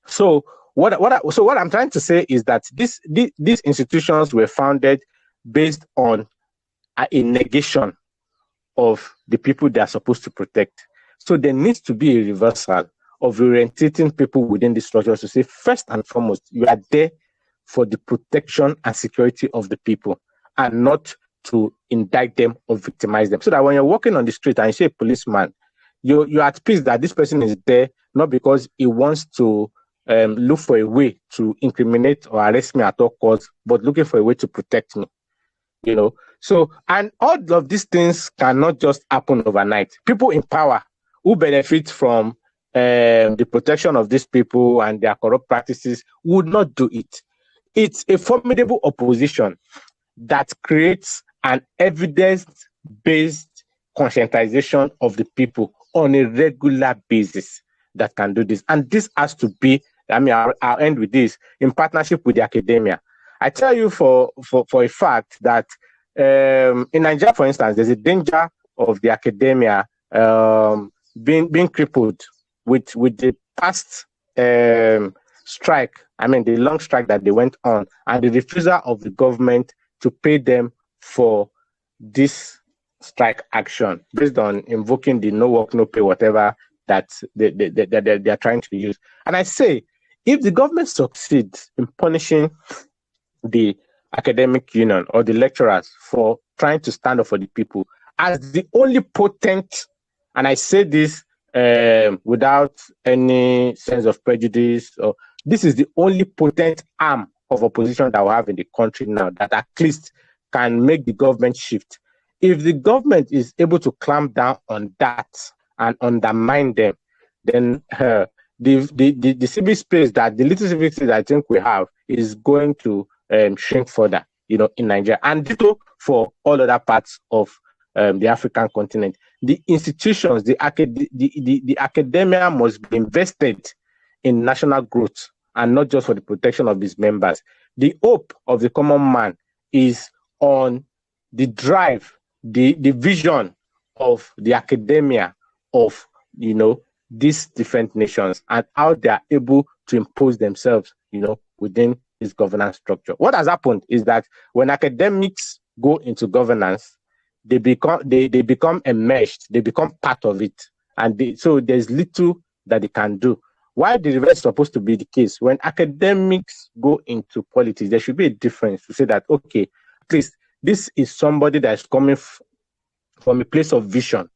Speaker 2: So what I'm trying to say is that these institutions were founded based on a negation of the people they are supposed to protect. So there needs to be a reversal of orientating people within the structures to say, first and foremost, you are there for the protection and security of the people, and not to indict them or victimize them. So that when you're walking on the street and you see a policeman, you're at peace that this person is there not because he wants to look for a way to incriminate or arrest me at all costs, but looking for a way to protect me. So, and all of these things cannot just happen overnight. People in power who benefit from the protection of these people and their corrupt practices would not do it. It's a formidable opposition that creates an evidence-based conscientization of the people on a regular basis that can do this. And this has to be, I'll end with this, in partnership with the academia. I tell you for a fact that in Nigeria, for instance, there's a danger of the academia being crippled with the past strike, the long strike that they went on, and the refusal of the government to pay them for this strike action based on invoking the no work, no pay, whatever that they are trying to use. And I say, if the government succeeds in punishing the academic union or the lecturers for trying to stand up for the people as the only potent, and I say this without any sense of prejudice, or this is the only potent arm of opposition that we have in the country now that at least can make the government shift. If the government is able to clamp down on that and undermine them, then the civic space, that the little civic space I think we have, is going to shrink further, in Nigeria, and ditto for all other parts of the African continent. The institutions, the academia must be invested in national growth and not just for the protection of its members. The hope of the common man is on the drive, the vision of the academia of, these different nations, and how they are able to impose themselves, within this governance structure. What has happened is that when academics go into governance, they become enmeshed, they become part of it, and so there's little that they can do. Why the reverse is supposed to be the case? When academics go into politics, there should be a difference to say that, okay, at least this is somebody that is coming from a place of vision,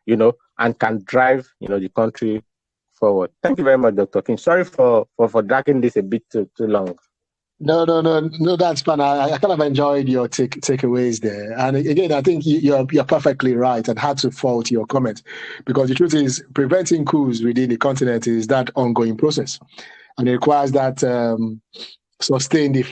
Speaker 2: and can drive, the country forward. Thank you very much, Dr. King. Sorry for dragging this a bit too long.
Speaker 1: No, that's fun. I kind of enjoyed your takeaways there. And again, I think you're perfectly right and had to fault your comment, because the truth is, preventing coups within the continent is that ongoing process, and it requires that sustained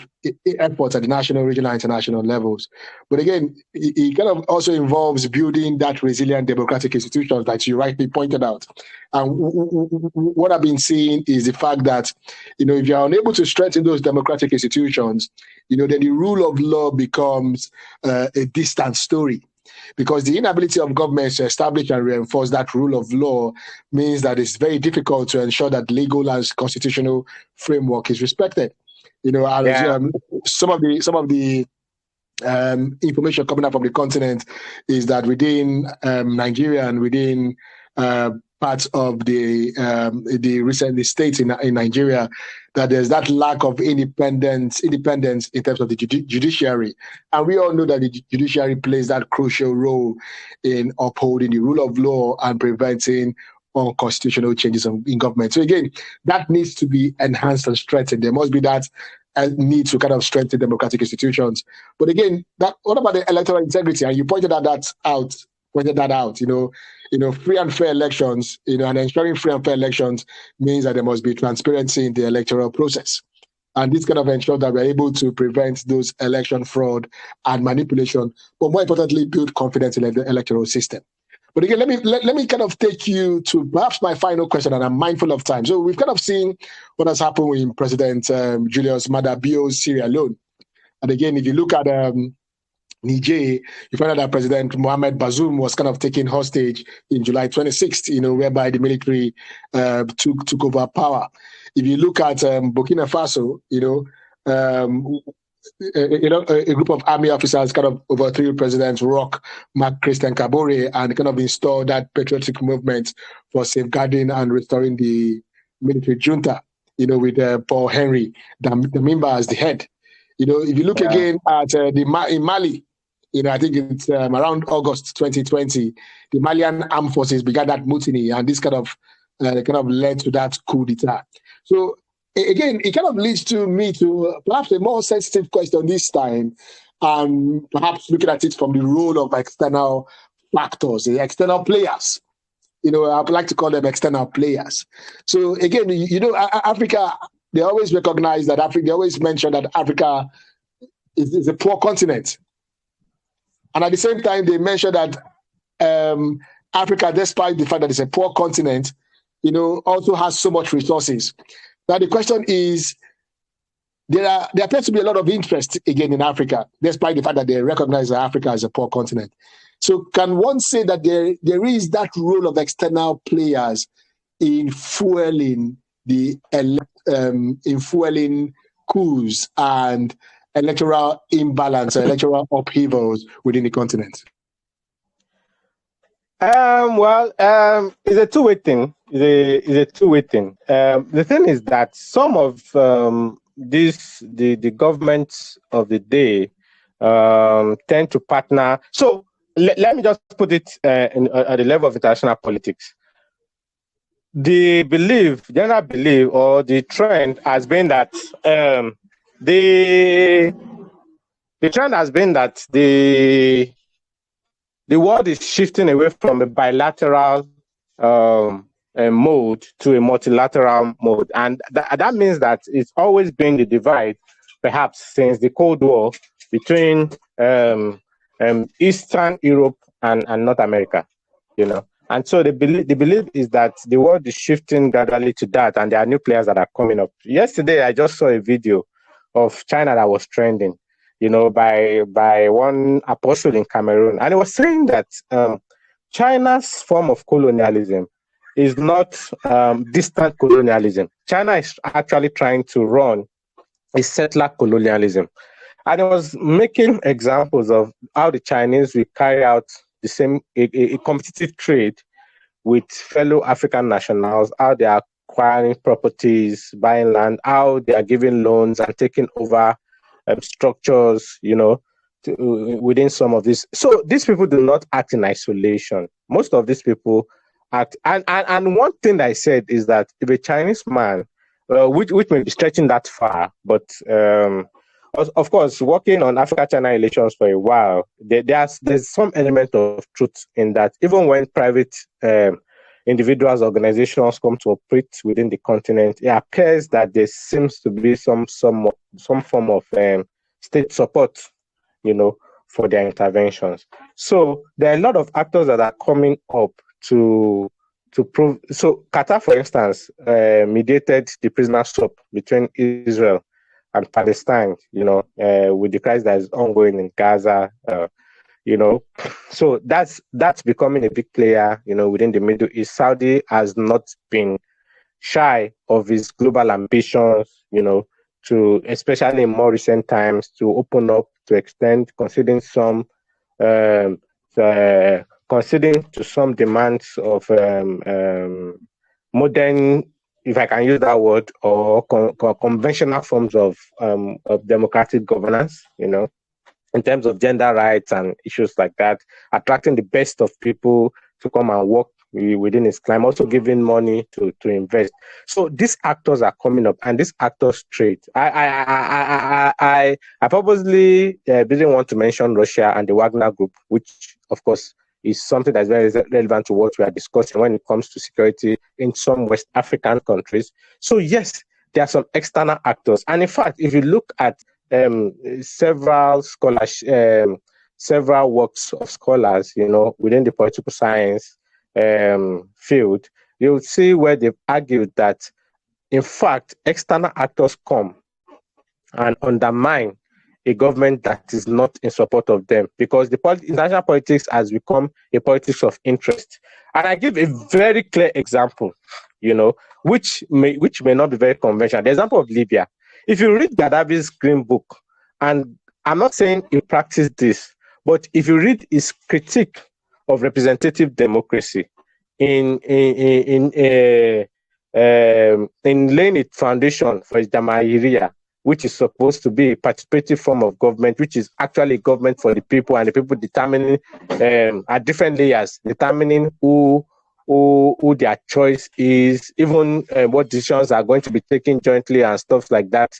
Speaker 1: efforts at the national, regional, international levels. But again, it kind of also involves building that resilient democratic institutions that you rightly pointed out. And what I've been seeing is the fact that, if you're unable to strengthen those democratic institutions, then the rule of law becomes a distant story. Because the inability of governments to establish and reinforce that rule of law means that it's very difficult to ensure that legal and constitutional framework is respected. Some of the information coming out from the continent is that within Nigeria and within parts of the states in Nigeria, that there's that lack of independence in terms of the judiciary. And we all know that the judiciary plays that crucial role in upholding the rule of law and preventing unconstitutional changes in government. So again, that needs to be enhanced and strengthened. There must be that need to kind of strengthen democratic institutions. But again, what about the electoral integrity? And you pointed that out. Free and fair elections, and ensuring free and fair elections means that there must be transparency in the electoral process. And this kind of ensures that we're able to prevent those election fraud and manipulation, but more importantly, build confidence in the electoral system. But again, let me kind of take you to perhaps my final question, and I'm mindful of time. So we've kind of seen what has happened with President Julius Maada Bio's Sierra Leone. And again, if you look at Niger, you find out that President Mohamed Bazoum was kind of taken hostage in July 26th, whereby the military took over power. If you look at Burkina Faso, a group of army officers kind of overthrew President Roch Marc Christian Kabore and kind of installed that patriotic movement for safeguarding and restoring the military junta, with Paul Henry Damiba as the head. If you look again at in Mali, I think it's around August 2020, the Malian armed forces began that mutiny, and this kind of led to that coup d'etat. So again, it kind of leads to me to perhaps a more sensitive question this time, and perhaps looking at it from the role of external factors, the external players. I would like to call them external players. So again, Africa, they always recognize that they always mention that Africa is a poor continent. And at the same time, they mention that Africa, despite the fact that it's a poor continent, also has so much resources. Now, the question is, there appears to be a lot of interest again in Africa, despite the fact that they recognize that Africa as a poor continent. So can one say that there is that role of external players in fueling coups and electoral imbalance, electoral upheavals within the continent?
Speaker 2: It's a two-way thing. It's a two-way thing. The thing is that some of the governments of the day tend to partner. So let me just put it at the level of international politics. The general belief, or the trend has been that the trend has been that the the world is shifting away from a bilateral mode to a multilateral mode. And that means that it's always been the divide, perhaps since the Cold War, between Eastern Europe and North America, And so the belief is that the world is shifting gradually to that, and there are new players that are coming up. Yesterday, I just saw a video of China that was trending, by one apostle in Cameroon. And it was saying that China's form of colonialism is not distant colonialism. China is actually trying to run a settler colonialism. And it was making examples of how the Chinese will carry out the same a competitive trade with fellow African nationals, how they are acquiring properties, buying land, how they are giving loans and taking over structures, within some of this. So these people do not act in isolation. Most of these people act. And one thing that I said is that if a Chinese man, which may be stretching that far, but of course, working on Africa-China relations for a while, there's some element of truth in that. Even when private individuals, organizations come to operate within the continent, it appears that there seems to be some form of state support, for their interventions. So there are a lot of actors that are coming up to prove. So Qatar, for instance, mediated the prisoner swap between Israel and Palestine, with the crisis that is ongoing in Gaza, So that's becoming a big player, within the Middle East. Saudi has not been shy of his global ambitions, to, especially in more recent times, to open up, to extend, conceding to some demands of modern, if I can use that word, or conventional forms of democratic governance, in terms of gender rights and issues like that, attracting the best of people to come and work within his climate, also giving money to invest. So these actors are coming up, and these actors trade. I purposely didn't want to mention Russia and the Wagner Group, which of course is something that's very relevant to what we are discussing when it comes to security in some West African countries. So yes, there are some external actors, and in fact, if you look at several works of scholars, within the political science field, you'll see where they've argued that, in fact, external actors come and undermine a government that is not in support of them, because the international politics has become a politics of interest. And I give a very clear example, which may not be very conventional. The example of Libya. If you read Gaddafi's Green Book, and I'm not saying he practiced this, but if you read his critique of representative democracy in laying a foundation for Jamahiriya, which is supposed to be a participative form of government, which is actually government for the people, and the people determining at different layers, determining who their choice is, even what decisions are going to be taken jointly and stuff like that,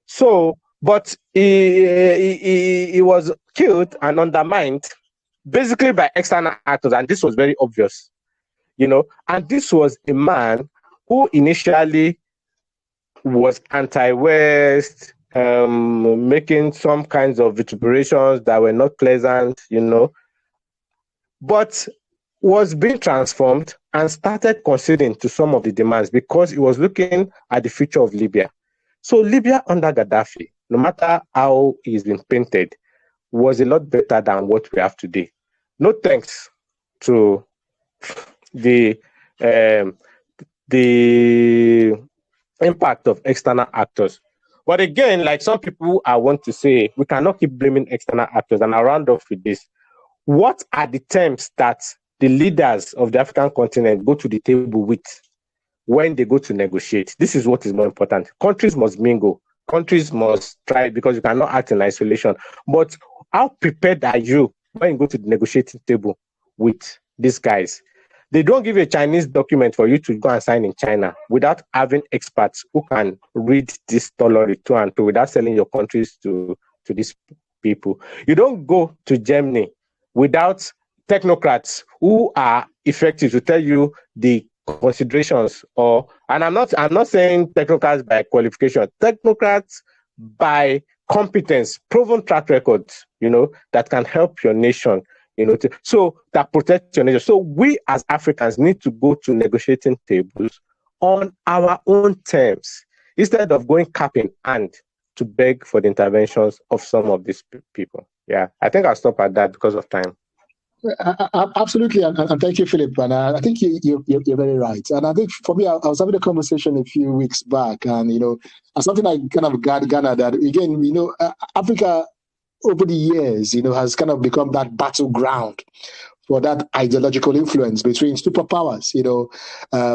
Speaker 2: So, but he was killed and undermined basically by external actors, and this was very obvious, And this was a man who initially was anti-West, making some kinds of vituperations that were not pleasant, but was being transformed and started conceding to some of the demands because he was looking at the future of Libya. So Libya under Gaddafi, no matter how he's been painted, was a lot better than what we have today. No thanks to the impact of external actors. But again, like some people, I want to say, we cannot keep blaming external actors. And I'll round off with this. What are the terms that the leaders of the African continent go to the table with when they go to negotiate? This is what is more important. Countries must mingle. Countries must try, because you cannot act in isolation. But how prepared are you when you go to the negotiating table with these guys? They don't give you a Chinese document for you to go and sign in China without having experts who can read this thoroughly to and to, without selling your countries to these people. You don't go to Germany without technocrats who are effective to tell you the considerations, and I'm not saying technocrats by qualification, technocrats by competence, proven track records, that can help your nation, so that protect your nation. So we as Africans need to go to negotiating tables on our own terms instead of going cap in hand to beg for the interventions of some of these people. Yeah, I think I'll stop at that because of time.
Speaker 1: Absolutely, and thank you, Philip. And I think you're very right. And I think for me, I was having a conversation a few weeks back, and something I kind of gathered that again, Africa over the years, has kind of become that battleground for that ideological influence between superpowers.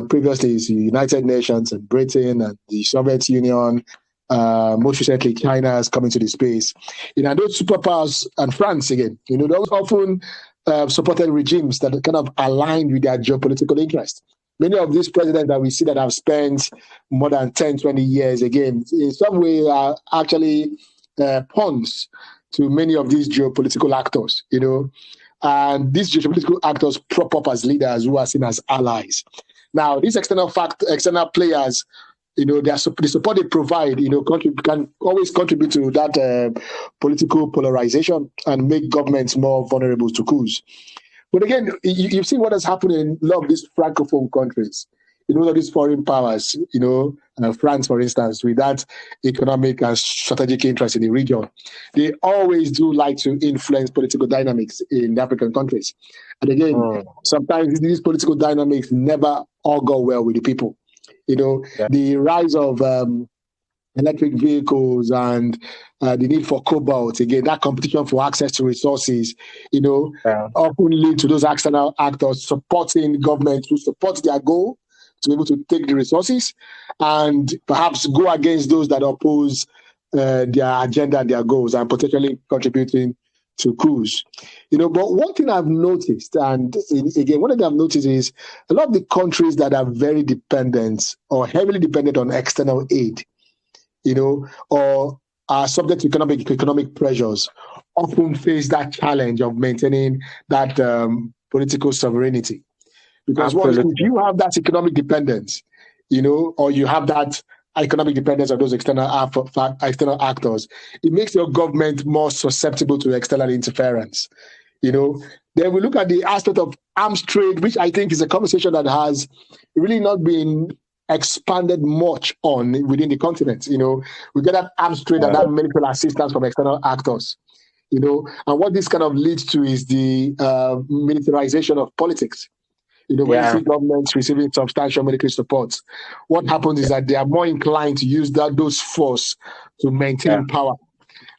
Speaker 1: Previously it's the United Nations and Britain and the Soviet Union. Most recently, China has come into the space. Those superpowers and France again. Those often supported regimes that kind of aligned with their geopolitical interests. Many of these presidents that we see that have spent more than 10, 20 years, again, in some way are actually pawns to many of these geopolitical actors, and these geopolitical actors prop up as leaders who are seen as allies. Now, these external players, the support they provide, can always contribute to that political polarization and make governments more vulnerable to coups. But again, you've seen what has happened in a lot of these francophone countries. All these foreign powers, France, for instance, with that economic and strategic interest in the region, they always do like to influence political dynamics in the African countries. And again, sometimes these political dynamics never all go well with the people. The rise of electric vehicles and the need for cobalt, again, that competition for access to resources, often lead to those external actors supporting governments who support their goal to be able to take the resources and perhaps go against those that oppose their agenda and their goals and potentially contributing to coups. But one thing I've noticed, and again, one thing I've noticed is a lot of the countries that are very dependent or heavily dependent on external aid, or are subject to economic pressures, often face that challenge of maintaining that political sovereignty. Because if you have that economic dependence, or you have that economic dependence of those external actors, it makes your government more susceptible to external interference. Then we look at the aspect of arms trade, which I think is a conversation that has really not been expanded much on within the continent. We get that arms trade and that medical assistance from external actors. And what this kind of leads to is the militarization of politics. When you see governments receiving substantial military support, what happens is that they are more inclined to use those force to maintain power.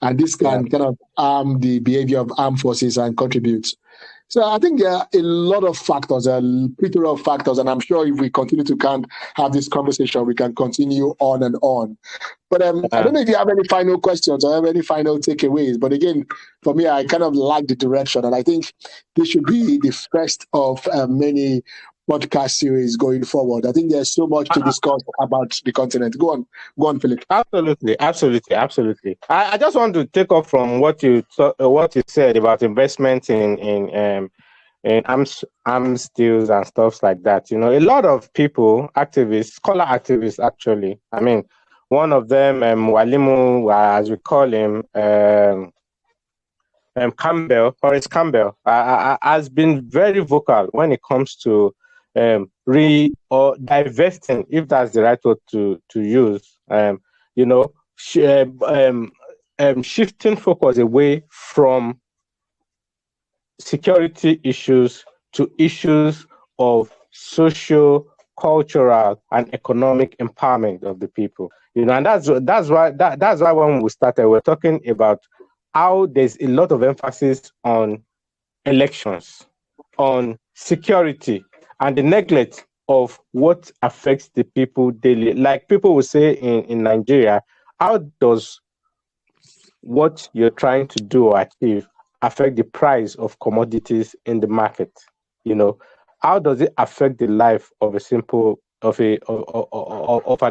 Speaker 1: And this can kind of arm the behavior of armed forces and contribute. So I think there are a lot of factors, a plethora of factors, and I'm sure if we continue to have this conversation, we can continue on and on. But I don't know if you have any final questions or have any final takeaways. But again, for me, I kind of like the direction, and I think this should be the first of many podcast series going forward. I think there's so much to discuss about the continent. Go on, Philip.
Speaker 2: Absolutely. I just want to take off from what you said about investment in arms deals and stuff like that. A lot of people, activists, scholar activists, actually. I mean, one of them, Walimu, as we call him, Horace Campbell, has been very vocal when it comes to divesting, if that's the right word to use, shifting focus away from security issues to issues of social, cultural, and economic empowerment of the people. And that's why when we started, we're talking about how there's a lot of emphasis on elections, on security, and the neglect of what affects the people daily. Like people will say in Nigeria, how does what you're trying to do or achieve affect the price of commodities in the market? How does it affect the life of an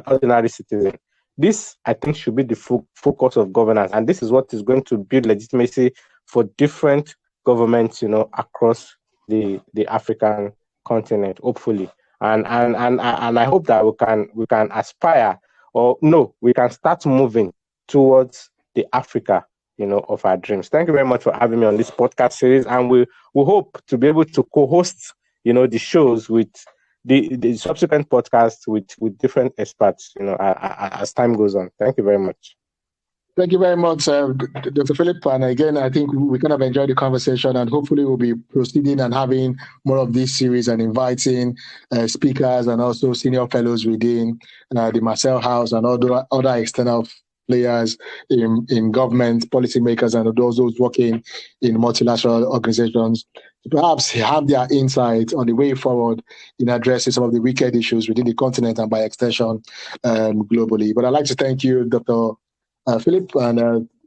Speaker 2: ordinary citizen? This, I think, should be the focus of governance, and this is what is going to build legitimacy for different governments, across the African continent, hopefully. And I hope that we can aspire, or no, we can start moving towards the Africa, of our dreams. Thank you very much for having me on this podcast series, and we hope to be able to co-host, the shows with the subsequent podcasts with different experts, as time goes on. Thank you very much.
Speaker 1: Thank you very much, Dr. Philip. And again, I think we kind of enjoyed the conversation, and hopefully we'll be proceeding and having more of this series and inviting speakers and also senior fellows within the Marcel House and other external players in government, policymakers, and those working in multilateral organizations to perhaps have their insight on the way forward in addressing some of the wicked issues within the continent and by extension globally. But I'd like to thank you, Dr. Philip, and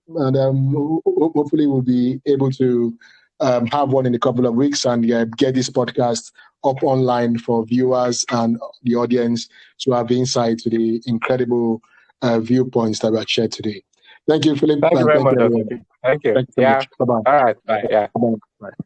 Speaker 1: hopefully we'll be able to have one in a couple of weeks and get this podcast up online for viewers and the audience to have insight to the incredible viewpoints that were shared today. Thank you, Philip.
Speaker 2: Thank you very much, Dr. Thank you.
Speaker 1: Thank you so much. Bye-bye.
Speaker 2: All right. Bye. Yeah.
Speaker 1: Bye-bye. Bye.